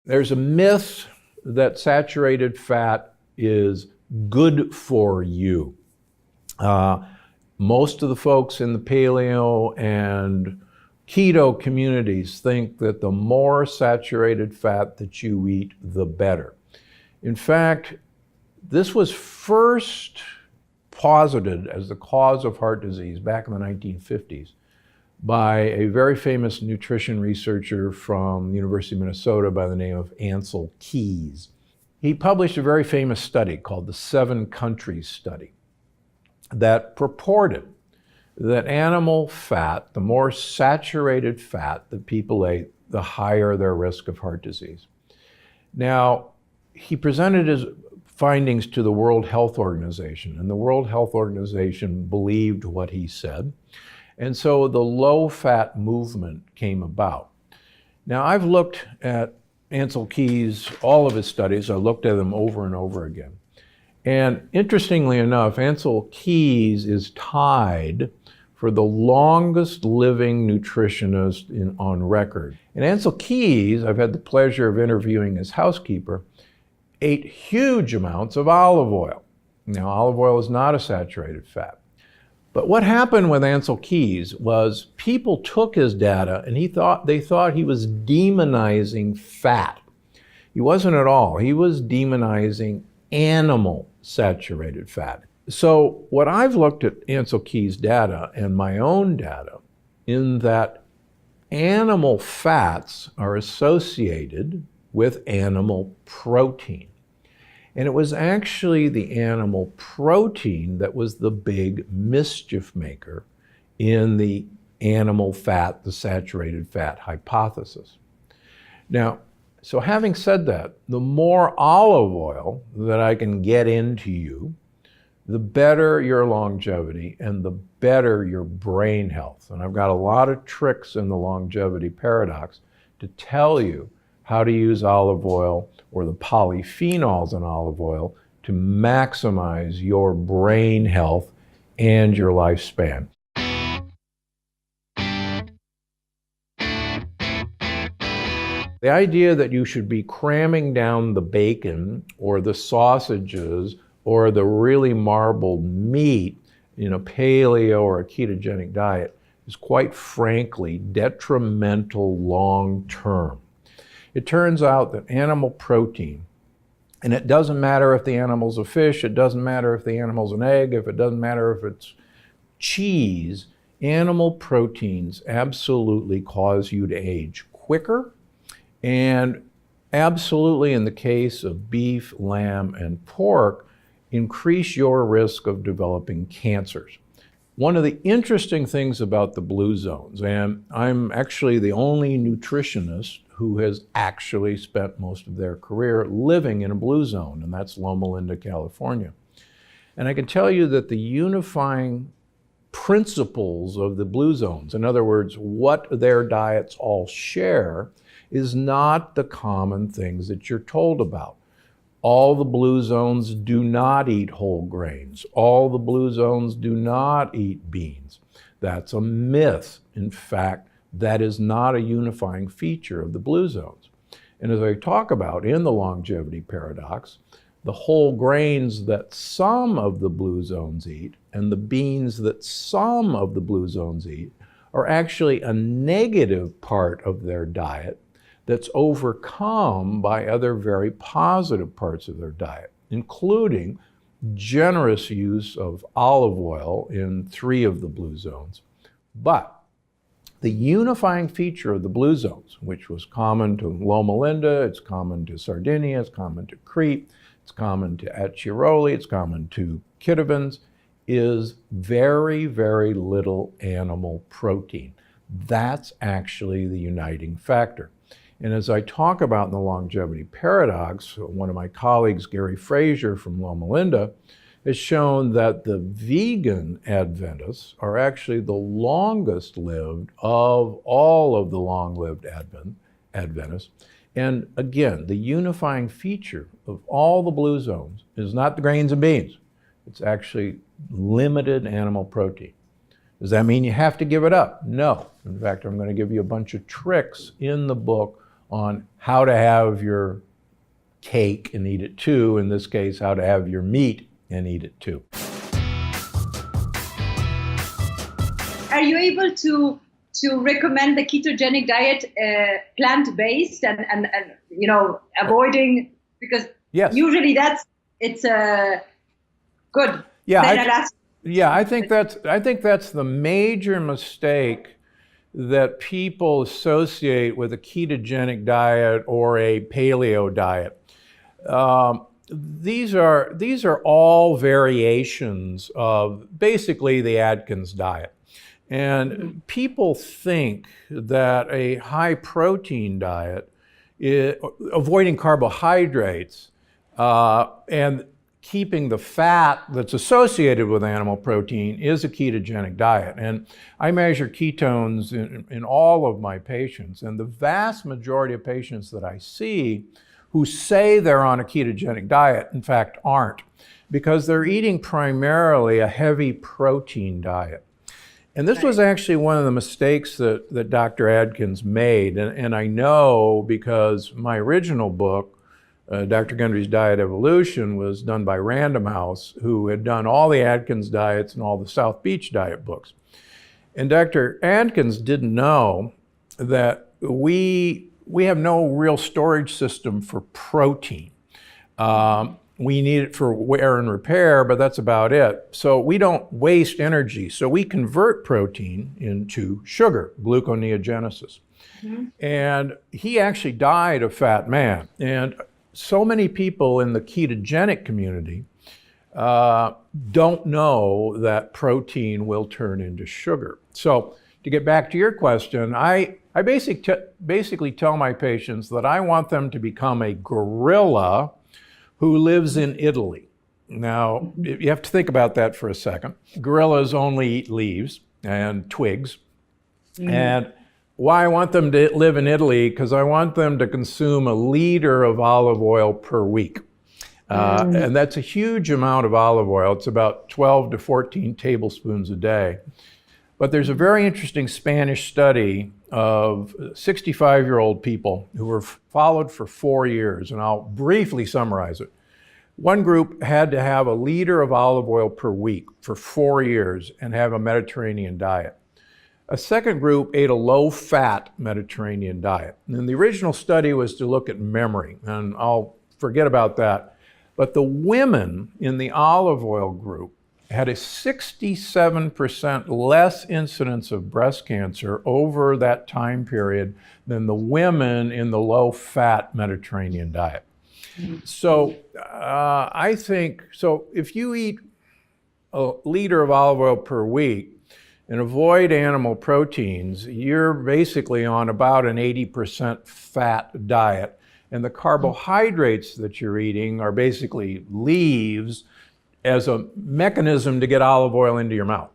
There's a myth that saturated fat is good for you. Most of the folks in the paleo and keto communities think that the more saturated fat that you eat, the better. In fact, this was first posited as the cause of heart disease back in the 1950s by a very famous nutrition researcher from the University of Minnesota by the name of Ancel Keys. He published a very famous study called the 7 Countries Study that purported that animal fat, the more saturated fat that people ate, the higher their risk of heart disease. Now, he presented his findings to the World Health Organization, and the World Health Organization believed what he said. And so the low-fat movement came about. Now, I've looked at Ancel Keys, all of his studies. I looked at them over and over again. And interestingly enough, Ancel Keys is tied for the longest living nutritionist on record. And Ancel Keys, I've had the pleasure of interviewing his housekeeper, ate huge amounts of olive oil. Now, olive oil is not a saturated fat. But what happened with Ancel Keys was people took his data and they thought he was demonizing fat. He wasn't at all. He was demonizing animal saturated fat. So what I've looked at Ancel Keys' data and my own data in that animal fats are associated with animal protein. And it was actually the animal protein that was the big mischief maker in the animal fat, the saturated fat hypothesis. Now, so having said that, the more olive oil that I can get into you, the better your longevity and the better your brain health. And I've got a lot of tricks in the longevity paradox to tell you how to use olive oil or the polyphenols in olive oil to maximize your brain health and your lifespan. The idea that you should be cramming down the bacon or the sausages or the really marbled meat in a paleo or a ketogenic diet is quite frankly detrimental long term. It turns out that animal protein, and it doesn't matter if the animal's a fish, it doesn't matter if the animal's an egg, if it doesn't matter if it's cheese, animal proteins absolutely cause you to age quicker, and absolutely in the case of beef, lamb, and pork, increase your risk of developing cancers. One of the interesting things about the blue zones, and I'm actually the only nutritionist who has actually spent most of their career living in a blue zone, and that's Loma Linda, California. And I can tell you that the unifying principles of the blue zones, in other words, what their diets all share, is not the common things that you're told about. All the blue zones do not eat whole grains. All the blue zones do not eat beans. That's a myth. In fact, that is not a unifying feature of the blue zones. And as I talk about in the longevity paradox, the whole grains that some of the blue zones eat and the beans that some of the blue zones eat are actually a negative part of their diet that's overcome by other very positive parts of their diet, including generous use of olive oil in 3 of the blue zones. But the unifying feature of the blue zones, which was common to Loma Linda, it's common to Sardinia, it's common to Crete, it's common to Acciaroli, it's common to Kitovans, is very, very little animal protein. That's actually the uniting factor. And as I talk about in the longevity paradox, one of my colleagues, Gary Frazier from Loma Linda, has shown that the vegan Adventists are actually the longest lived of all of the long-lived Adventists. And again, the unifying feature of all the blue zones is not the grains and beans. It's actually limited animal protein. Does that mean you have to give it up? No. In fact, I'm going to give you a bunch of tricks in the book on how to have your cake and eat it too. In this case, how to have your meat and eat it too. Are you able to recommend the ketogenic diet plant-based and avoiding, because yes, usually it's good. Yeah, I think that's the major mistake that people associate with a ketogenic diet or a paleo diet. These are all variations of basically the Atkins diet. And people think that a high protein diet, avoiding carbohydrates, and keeping the fat that's associated with animal protein is a ketogenic diet. And I measure ketones in all of my patients. And the vast majority of patients that I see who say they're on a ketogenic diet, in fact, aren't, because they're eating primarily a heavy protein diet. And this was actually one of the mistakes that Dr. Atkins made. And I know because my original book, Dr. Gundry's Diet Evolution, was done by Random House, who had done all the Atkins diets and all the South Beach diet books. And Dr. Atkins didn't know that we have no real storage system for protein. We need it for wear and repair, but that's about it. So we don't waste energy. So we convert protein into sugar, gluconeogenesis. Mm-hmm. And he actually died a fat man. And so many people in the ketogenic community don't know that protein will turn into sugar. So to get back to your question, I basically tell my patients that I want them to become a gorilla who lives in Italy. Now, you have to think about that for a second. Gorillas only eat leaves and twigs. Mm. And why I want them to live in Italy, because I want them to consume 1 liter of olive oil per week. And that's a huge amount of olive oil. It's about 12 to 14 tablespoons a day. But there's a very interesting Spanish study of 65-year-old people who were followed for 4 years, and I'll briefly summarize it. One group had to have 1 liter of olive oil per week for 4 years and have a Mediterranean diet. A second group ate a low-fat Mediterranean diet. And the original study was to look at memory, and I'll forget about that. But the women in the olive oil group had a 67% less incidence of breast cancer over that time period than the women in the low-fat Mediterranean diet. So I think, so if you eat 1 liter of olive oil per week and avoid animal proteins, you're basically on about an 80% fat diet. And the carbohydrates that you're eating are basically leaves as a mechanism to get olive oil into your mouth.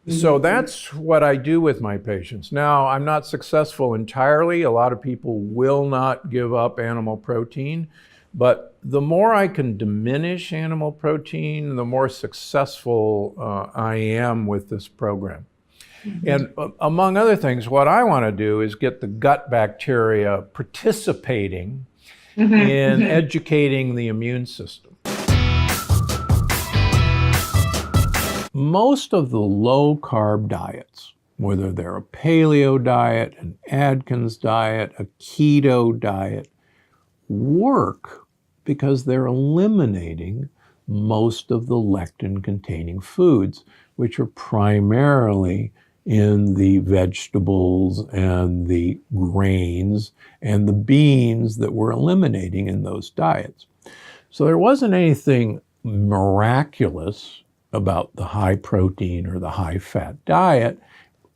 So that's what I do with my patients. Now, I'm not successful entirely. A lot of people will not give up animal protein, but the more I can diminish animal protein, the more successful I am with this program. And among other things, what I want to do is get the gut bacteria participating in educating the immune system. Most of the low-carb diets, whether they're a paleo diet, an Atkins diet, a keto diet, work because they're eliminating most of the lectin-containing foods, which are primarily in the vegetables and the grains and the beans that we're eliminating in those diets. So there wasn't anything miraculous about the high protein or the high fat diet.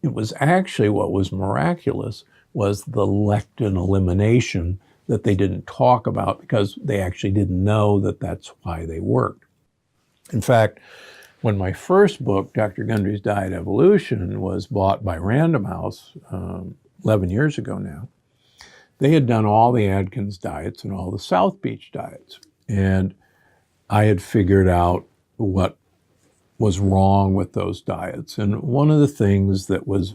It was actually what was miraculous was the lectin elimination that they didn't talk about because they actually didn't know that that's why they worked. In fact, when my first book, Dr. Gundry's Diet Evolution, was bought by Random House 11 years ago now, they had done all the Atkins diets and all the South Beach diets. And I had figured out what was wrong with those diets. And one of the things that was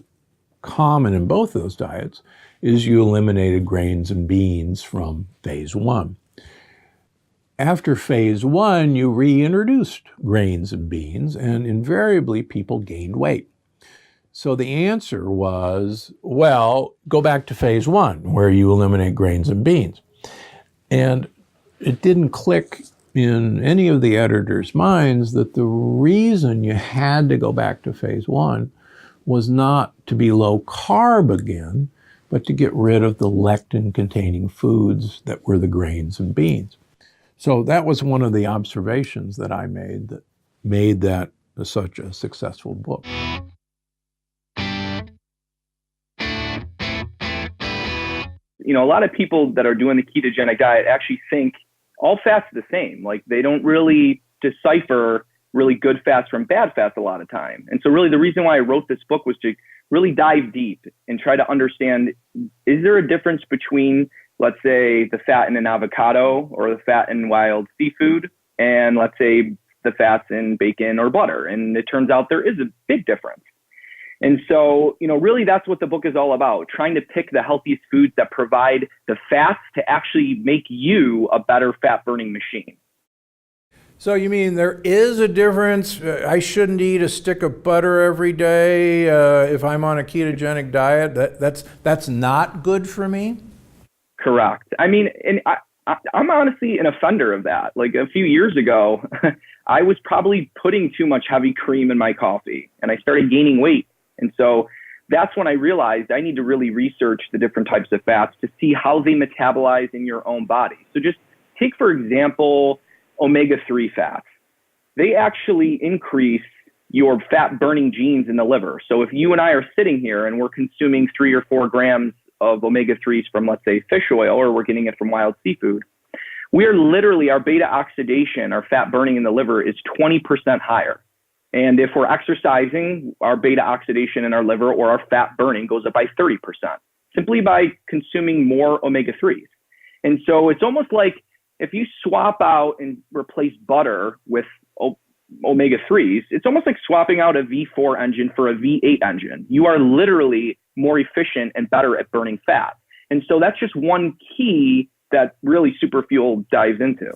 common in both those diets is you eliminated grains and beans from phase one. After phase one, you reintroduced grains and beans, and invariably people gained weight. So the answer was, well, go back to phase one, where you eliminate grains and beans. And it didn't click in any of the editors' minds that the reason you had to go back to phase one was not to be low carb again, but to get rid of the lectin-containing foods that were the grains and beans. So that was one of the observations that I made that such a successful book. You know, a lot of people that are doing the ketogenic diet actually think all fats are the same. Like, they don't really decipher really good fats from bad fats a lot of time. And so really the reason why I wrote this book was to really dive deep and try to understand, is there a difference between, let's say, the fat in an avocado or the fat in wild seafood, and let's say the fats in bacon or butter? And it turns out there is a big difference. And so, you know, really that's what the book is all about, trying to pick the healthiest foods that provide the fats to actually make you a better fat burning machine. So you mean there is a difference? I shouldn't eat a stick of butter every day if I'm on a ketogenic diet? That's not good for me? Correct. I mean, and I'm honestly an offender of that. Like, a few years ago, I was probably putting too much heavy cream in my coffee, and I started gaining weight. And so that's when I realized I need to really research the different types of fats to see how they metabolize in your own body. So just take, for example, omega-3 fats. They actually increase your fat burning genes in the liver. So if you and I are sitting here and we're consuming 3 or 4 grams of omega-3s from, let's say, fish oil, or we're getting it from wild seafood, we are literally, our beta oxidation, our fat burning in the liver, is 20% higher. And if we're exercising, our beta oxidation in our liver, or our fat burning, goes up by 30%, simply by consuming more omega-3s. And so it's almost like if you swap out and replace butter with omega-3s, it's almost like swapping out a V4 engine for a V8 engine. You are literally more efficient and better at burning fat. And so that's just one key that really Superfuel dives into.